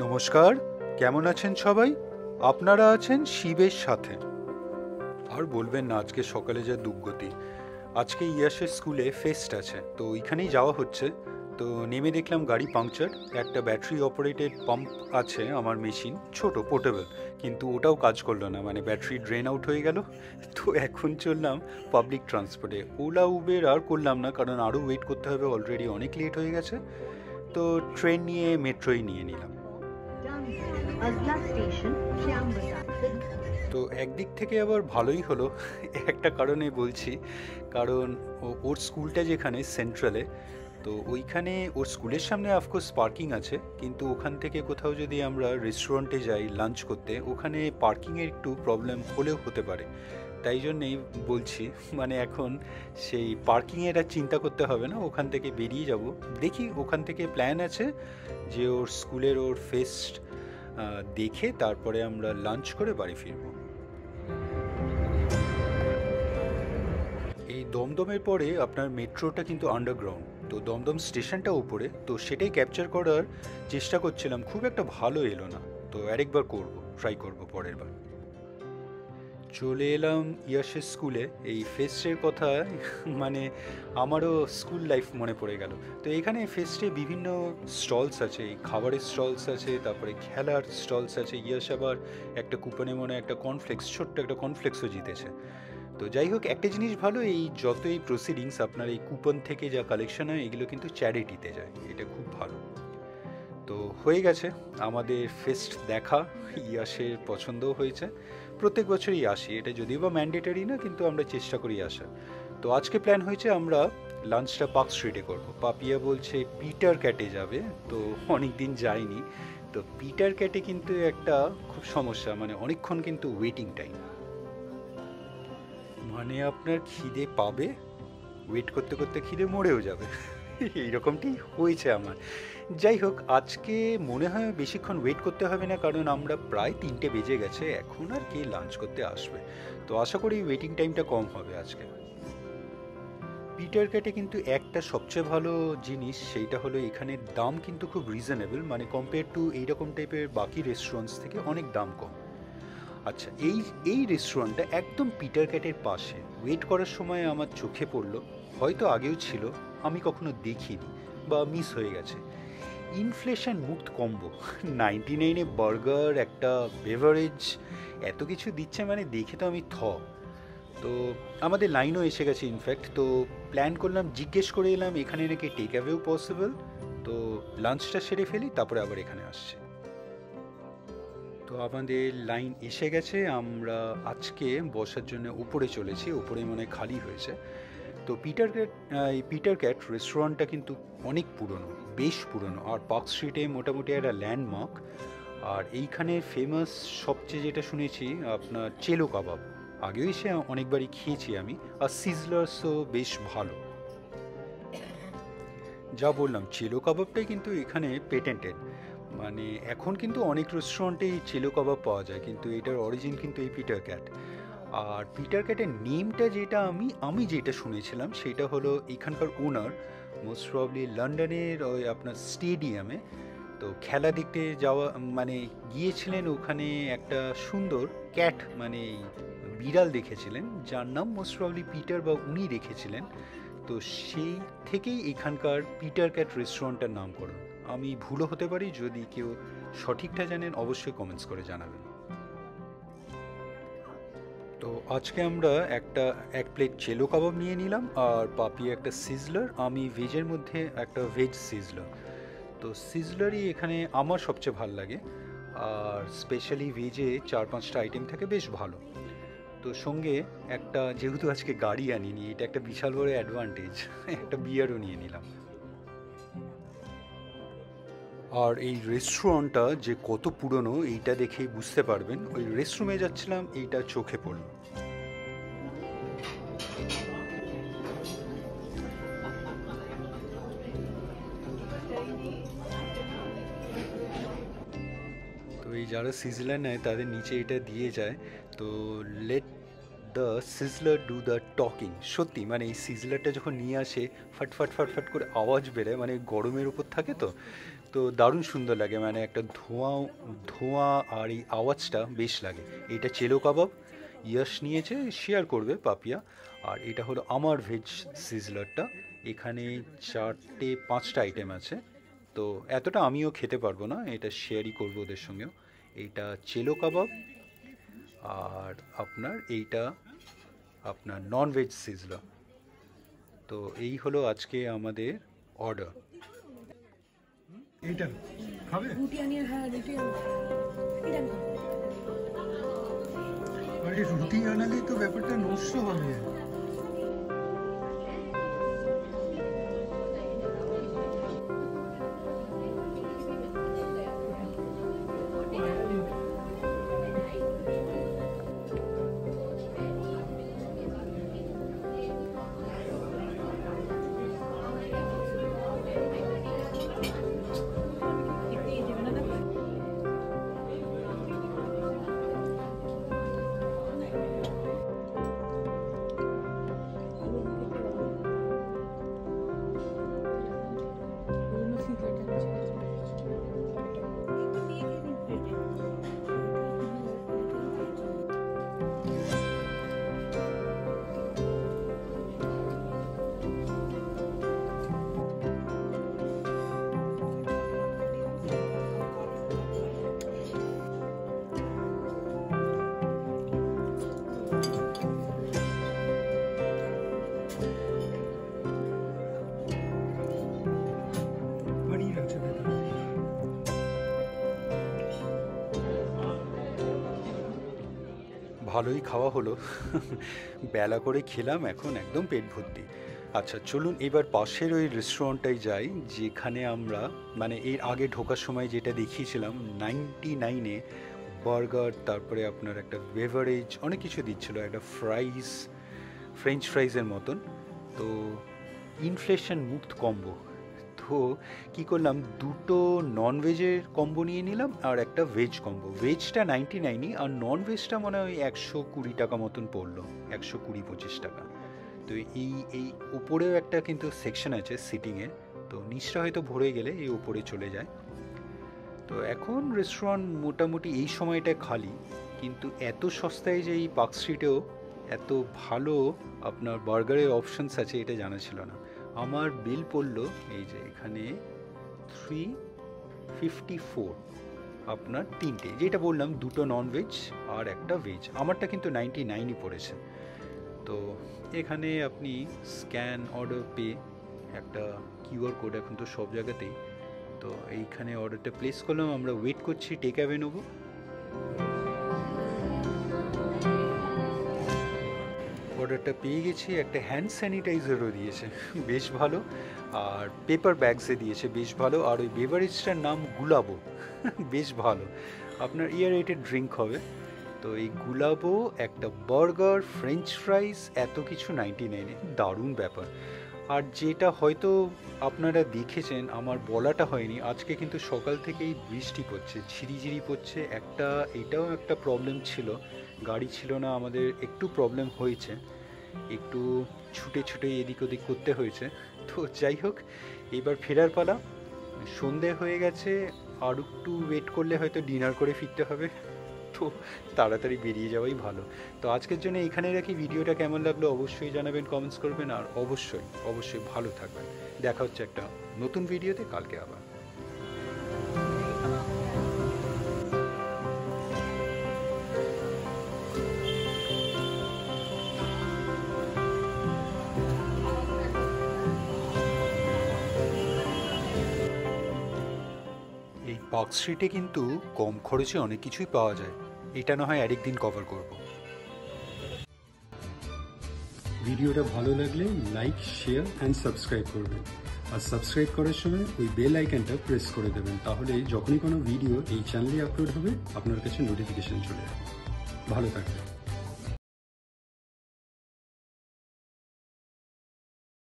নমস্কার, কেমন আছেন সবাই? আপনারা আছেন শিবের সাথে। আর বলবেন না, আজকে সকালে যা দুর্গতি। আজকে ইয়াসের স্কুলে ফেস্ট আছে, তো ওইখানেই যাওয়া হচ্ছে। তো নেমে দেখলাম গাড়ি পাংচার। একটা ব্যাটারি অপারেটেড পাম্প আছে আমার মেশিন, ছোট পোর্টেবল, কিন্তু ওটাও কাজ করলো না, মানে ব্যাটারি ড্রেন আউট হয়ে গেল। তো এখন চললাম পাবলিক ট্রান্সপোর্টে, ওলা উবের আর করলাম না, কারণ আরও ওয়েট করতে হবে, অলরেডি অনেক লেট হয়ে গেছে। তো ট্রেন নিয়ে মেট্রোই নিয়ে নিলাম। अगला स्टेशन श्याम बाजार। তো একদিক থেকে আবার ভালোই হলো। একটা কারণে বলছি, কারণ ওর স্কুলটা যেখানে সেন্ট্রালে, তো ওইখানে ওর স্কুলের সামনে অফকোর্স পার্কিং আছে, কিন্তু ওখান থেকে কোথাও যদি আমরা রেস্টুরেন্টে যাই লাঞ্চ করতে, ওখানে পার্কিংয়ের একটু প্রবলেম হলেও হতে পারে। তাই জন্যেই বলছি, মানে এখন সেই পার্কিংয়ের আর চিন্তা করতে হবে না, ওখান থেকে বেরিয়ে যাব। দেখি, ওখান থেকে প্ল্যান আছে যে ওর স্কুলের ওর ফেস্ট দেখে তারপরে আমরা লাঞ্চ করে বাড়ি ফিরব। এই দমদমের পরে আপনার মেট্রোটা কিন্তু আন্ডারগ্রাউন্ড, তো দমদম স্টেশনটা উপরে, তো সেটাই ক্যাপচার করার চেষ্টা করছিলাম, খুব একটা ভালো এলো না। তো আরেকবার করব, ট্রাই করব পরের বার। চলে এলাম ইয়াসের স্কুলে। এই ফেস্টের কথা মানে আমারও স্কুল লাইফ মনে পড়ে গেল। তো এখানে ফেস্টে বিভিন্ন স্টলস আছে, এই খাবারের স্টলস আছে, তারপরে খেলার স্টলস আছে। ইয়াস আবার একটা কুপনে মনে হয় একটা কর্নফ্লেক্স, ছোট্ট একটা কর্নফ্লেক্সও জিতেছে। তো যাই হোক, একটা জিনিস ভালো, এই যত এই প্রসিডিংস আপনার এই কুপন থেকে যা কালেকশন হয়, এগুলো কিন্তু চ্যারিটিতে যায়, এটা খুব ভালো। তো হয়ে গেছে আমাদের ফেস্ট দেখা, ইয়াসের পছন্দও হয়েছে। প্রত্যেক বছরই আসি, এটা যদিও বা ম্যান্ডেটারি না, কিন্তু আমরা চেষ্টা করি আসার। তো আজকে প্ল্যান হয়েছে আমরা লাঞ্চটা পার্ক স্ট্রিটে করব। পাপিয়া বলছে পিটার ক্যাটে যাবে, তো অনেক দিন যাইনি। তো পিটার ক্যাটে কিন্তু একটা খুব সমস্যা, মানে অনেকক্ষণ কিন্তু ওয়েটিং টাইম, মানে আপনার খিদে পাবে, ওয়েট করতে করতে খিদে মরেও যাবে। এইরকমটি হয়েছে আমার। যাই হোক, আজকে মনে হয় বেশিক্ষণ ওয়েট করতে হবে না, কারণ আমরা প্রায় 3টে বেজে গেছে, এখন আর কে লাঞ্চ করতে আসবে। তো আশা করি ওয়েটিং টাইমটা কম হবে আজকে। পিটার ক্যাটে কিন্তু একটা সবচেয়ে ভালো জিনিস, সেইটা হলো এখানে দাম কিন্তু খুব রিজনেবল, মানে কম্পেয়ার টু এইরকম টাইপের বাকি রেস্টুরেন্টস থেকে অনেক দাম কম। আচ্ছা, এই এই রেস্টুরেন্টটা একদম পিটার ক্যাটের পাশে। ওয়েট করার সময় আমার চোখে পড়লো, হয়তো আগেও ছিল, আমি কখনো দেখিনি বা মিস হয়ে গেছে, ইনফ্লেশন মুক্ত কম্বো। 99-এ বার্গার, একটা বেভারেজ, এত কিছু দিচ্ছে, মানে দেখে তো আমি তো আমাদের লাইনও এসে গেছে ইনফ্যাক্ট। তো প্ল্যান করলাম, জিজ্ঞেস করে এলাম এখানে নাকি টেক অ্যাওয়েও পসিবল। তো লাঞ্চটা সেরে ফেলি, তারপরে আবার এখানে আসছে। তো আমাদের লাইন এসে গেছে, আমরা আজকে বসার জন্য উপরে চলেছি, উপরে মানে খালি হয়েছে। তো এই পিটার ক্যাট রেস্টুরেন্টটা কিন্তু অনেক পুরনো, বেশ পুরনো, আর পার্ক স্ট্রিটে মোটামুটি একটা ল্যান্ডমার্ক। আর এইখানে ফেমাস সবচেয়ে যেটা শুনেছি আপনার চেলো কাবাব, আগেও এসে অনেকবারই খেয়েছি আমি, আর সিজলার্সও বেশ ভালো। যা বললাম, চেলো কাবাবটাই কিন্তু এখানে পেটেন্টেড, মানে এখন কিন্তু অনেক রেস্টুরেন্টেই চেলো কাবাব পাওয়া যায়, কিন্তু এটার অরিজিন কিন্তু এই পিটার ক্যাট। আর পিটার ক্যাটের নেমটা যেটা আমি আমি যেটা শুনেছিলাম, সেটা হলো এখানকার ওনার মোস্ট প্রবলি লন্ডনের ওই আপনার স্টেডিয়ামে তো খেলা দেখতে যাওয়া, মানে গিয়েছিলেন ওখানে, একটা সুন্দর ক্যাট মানে বিড়াল দেখেছিলেন, যার নাম মোস্ট প্রবলি পিটার বা উনি রেখেছিলেন। তো সেই থেকেই এখানকার পিটার ক্যাট রেস্টুরেন্টটার নামকরণ। আমি ভুলও হতে পারি, যদি কেউ সঠিকটা জানেন অবশ্যই কমেন্টস করে জানাবেন। তো আজকে আমরা এক প্লেট চেলো কাবাব নিয়ে নিলাম, আর পাপি একটা সিজলার, আমি ভেজের মধ্যে একটা ভেজ সিজলার। তো সিজলারই এখানে আমার সবচেয়ে ভালো লাগে, আর স্পেশালি ভেজে 4-5টা আইটেম থাকে, বেশ ভালো। তো সঙ্গে একটা, যেহেতু আজকে গাড়ি আনিনি, এটা একটা বিশাল বড় অ্যাডভান্টেজ, একটা বিয়ারও নিয়ে নিলাম। আর এই রেস্টুরেন্টটা যে কত পুরনো এইটা দেখেই বুঝতে পারবেন, ওই রেস্টরুমে যাচ্ছিলাম, এইটা চোখে পড়ল। তো এই যারা সিজলার নেয় তাদের নিচে এটা দিয়ে যায়। তো let the sizzler do the talking. সত্যি, মানে এই সিজলারটা যখন নিয়ে আসে, ফাট ফাট ফাট ফাট করে আওয়াজ বেরোয়, মানে গরমের উপর থাকে তো, তো দারুণ সুন্দর লাগে, মানে একটা ধোঁয়া ধোঁয়া আর এই আওয়াজটা বেশ লাগে। এটা চেলো কাবাব ইয়াশ নিয়েছে, শেয়ার করবে পাপিয়া। আর এটা হলো আমার ভেজ সিজলারটা। এখানে 4-5টা আইটেম আছে, তো এতটা আমিও খেতে পারবো না, এটা শেয়ারই করবো ওদের সঙ্গেও। এইটা চেলো কাবাব, আর আপনার এইটা আপনার নন ভেজ সিজলার। তো এই হলো আজকে আমাদের অর্ডার। এইটা খাবে? রুটি আনিয়ে, হ্যাঁ রুটি আনিয়ে, এটা আমি খাবো। আরে রুটি আনালে তো ব্যাপারটা নষ্ট হবে। ভালোই খাওয়া হলো, বেলা করে খেলাম, এখন একদম পেট ভর্তি। আচ্ছা চলুন এবার পাশের ওই রেস্টুরেন্টটাই যাই, যেখানে আমরা মানে এর আগে ঢোকার সময় যেটা দেখিয়েছিলাম 99-এ বার্গার, তারপরে আপনার একটা বেভারেজ, অনেক কিছু দিচ্ছিল, একটা ফ্রেঞ্চ ফ্রাইজের মতন। তো ইনফ্লেশন মুক্ত কম্বো, তো কী করলাম, দুটো ননভেজের কম্বো নিয়ে নিলাম আর একটা ভেজ কম্বো। ভেজটা 99ই, আর নন ভেজটা মনে হয় 120 টাকা মতন পড়লো, 120-25 টাকা। তো এই উপরেও একটা কিন্তু সেকশন আছে সিটিংয়ে, তো নিচটা হয়তো ভরে গেলে এই উপরে চলে যায়। তো এখন রেস্টুরেন্ট মোটামুটি এই সময়টা খালি, কিন্তু এত সস্তায় যে এই পার্ক স্ট্রিটেও এত ভালো আপনার বার্গারের অপশানস আছে এটা জানা ছিল না। আমার বিল পড়লো এই যে এখানে 354, আপনার তিনটে, যেটা বললাম দুটো ননভেজ আর একটা ভেজ। আমারটা কিন্তু 99ই পড়েছে। তো এখানে আপনি স্ক্যান অর্ডার পে, একটা কিউআর কোড এখন তো সব জায়গাতেই, তো এইখানে অর্ডারটা প্লেস করলাম। আমরা ওয়েট করছি, টেক অ্যাওয়ে নেবো। অর্ডারটা পেয়ে গেছি, একটা হ্যান্ড স্যানিটাইজারও দিয়েছে, বেশ ভালো, আর পেপার ব্যাগসে দিয়েছে, বেশ ভালো। আর ওই বেভারেজটার নাম গুলাবো, বেশ ভালো, আপনার এয়ারেটেড ড্রিঙ্ক হবে। তো এই গুলাবো, একটা বার্গার, ফ্রেঞ্চ ফ্রাইজ, এত কিছু 99-এ, দারুণ ব্যাপার। আর যেটা হয়তো আপনারা দেখেছেন, আমার বলাটা হয়নি, আজকে কিন্তু সকাল থেকেই বৃষ্টি পড়ছে, ঝিরিঝিরি পড়ছে। এটাও একটা প্রবলেম ছিল, গাড়ি ছিল না আমাদের, একটু প্রবলেম হয়েছে, একটু ছুটে ছুটে এদিক ওদিক করতে হয়েছে। তো যাই হোক, এবার ফেরার পালা, সন্ধে হয়ে গেছে, আর একটু ওয়েট করলে হয়তো ডিনার করে ফিরতে হবে, তো তাড়াতাড়ি বেরিয়ে যাওয়াই ভালো। তো আজকের জন্য এখানে রাখি। ভিডিওটা কেমন লাগলো অবশ্যই জানাবেন, কমেন্টস করবেন, আর অবশ্যই ভালো থাকবেন। দেখা হচ্ছে একটা নতুন ভিডিওতে কালকে আবার। এই পার্ক স্ট্রিটে কিন্তু কম খরচে অনেক কিছুই পাওয়া যায়, এটা না হয় আরেকদিন কভার করব। ভিডিওটা ভালো লাগলে লাইক, শেয়ার অ্যান্ড সাবস্ক্রাইব করবেন। আর সাবস্ক্রাইব করার সময় ওই বেল আইকনটা প্রেস করে দেবেন, তাহলে যখনই কোনো ভিডিও এই চ্যানেলে আপলোড হবে আপনার কাছে নোটিফিকেশন চলে যাবে। ভালো থাকবেন।